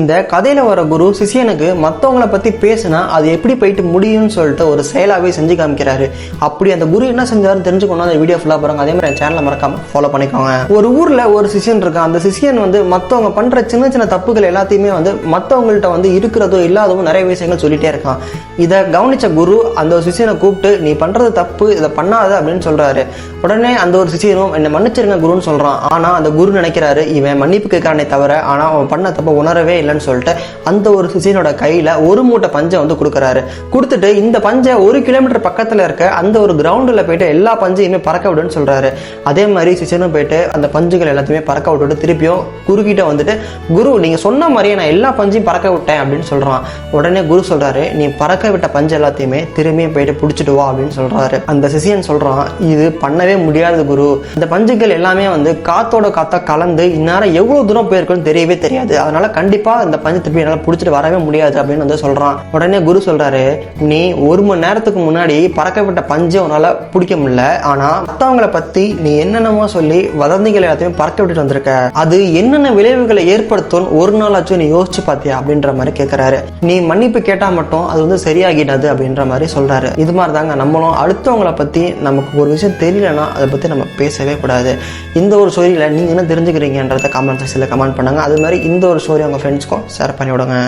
இந்த கதையில வர குரு சிஷியனுக்கு மற்றவங்களை பத்தி பேசினா அது எப்படி போயிட்டு முடியும்னு சொல்லிட்டு ஒரு செயலாவே செஞ்சு காமிக்கிறாரு. அப்படி அந்த குரு என்ன செஞ்சாருன்னு தெரிஞ்சுக்கணும் அந்த வீடியோ ஃபுல்லா பாருங்க. அதே மாதிரி என் சேனலை மறக்காம ஃபாலோ பண்ணிக்கோங்க. ஒரு ஊர்ல ஒரு சிஷியன் இருக்கான். அந்த சிஷியன் மற்றவங்க பண்ற சின்ன சின்ன தப்புகள் எல்லாத்தையுமே மற்றவங்கள்ட்ட இருக்கிறதோ இல்லாதவோ நிறைய விஷயங்கள் சொல்லிட்டே இருக்கான். இதை கவனிச்ச குரு அந்த ஒரு சிஷியனை கூப்பிட்டு நீ பண்றது தப்பு, இதை பண்ணாத அப்படின்னு சொல்றாரு. உடனே அந்த ஒரு சிஷியனும் என்னை மன்னிச்சிருங்க குருன்னு சொல்றான். ஆனா அந்த குரு நினைக்கிறாரு இவன் மன்னிப்பு கேட்கறானே தவிர ஆனா அவன் பண்ண தப்ப உணரவே இல்லைன்னு சொல்லிட்டு அந்த ஒரு சிஷியனோட கையில ஒரு மூட்டை பஞ்சை கொடுக்குறாரு. கொடுத்துட்டு இந்த பஞ்சை 1 கிலோமீட்டர் பக்கத்துல இருக்க அந்த ஒரு கிரவுண்டில் போயிட்டு எல்லா பஞ்சையுமே பறக்க விடுன்னு சொல்றாரு. அதே மாதிரி சிஷியனும் போயிட்டு அந்த பஞ்சுகள் எல்லாத்தையுமே பறக்க விட்டுட்டு திருப்பியும் குரு கிட்ட குரு நீங்க சொன்ன மாதிரியே நான் எல்லா பஞ்சையும் பறக்க விட்டேன் அப்படின்னு சொல்றான். உடனே குரு சொல்றாரு நீ பறக்க விட்ட பஞ்சு எல்லாத்தையுமே திரும்பியும் போயிட்டு பிடிச்சிட்டு வா அப்படின்னு சொல்றாரு. அந்த சிஷியன் சொல்றான் இது பண்ணவே முடியாது குரு, இந்த பஞ்சுகள் எல்லாமே காத்தோட காத்தா கலந்து இந்நேரம் எவ்வளவு தூரம் போயிருக்குன்னு தெரியவே தெரியாது, அதனால கண்டிப்பா இந்த பஞ்சு திருப்பி என்னால பிடிச்சிட்டு வரவே முடியாது அப்படின்னு சொல்றான். உடனே குரு சொல்றாரு நீ 1 மணி நேரத்துக்கு முன்னாடி பறக்க விட்ட பஞ்சை உன்னால பிடிக்க முடியல, ஆனா மற்றவங்களை பத்தி நீ என்னென்னமோ சொல்லி வதந்திகள் எல்லாத்தையும் பறக்க விட்டுட்டு வந்திருக்க, அது என்னென்ன விளைவுகளை ஏற்படுத்தும் ஒரு நாளாச்சும் நீ யோசிச்சு பாத்தியா அப்படின்ற மாதிரி கேட்கிறாரு. நீ மன்னிப்பு கேட்டா மட்டும் அது சரியாகிடாது அப்படின்ற மாதிரி சொல்றாரு. இது மாதிரி தாங்க நம்மளும் அடுத்தவங்களை பத்தி நமக்கு ஒரு விஷயம் தெரியலன்னா அதை பத்தி நம்ம பேசவே கூடாது. இந்த ஒரு ஸ்டோரியில நீங்க என்ன தெரிஞ்சுக்கிறீங்கன்றத கமெண்ட் செக்ஷன்ல கமெண்ட் பண்ணுங்க. அது மாதிரி இந்த ஒரு ஸ்டோரி உங்க ஃப்ரெண்ட்ஸ்க்கும் ஷேர் பண்ணி விடுங்க.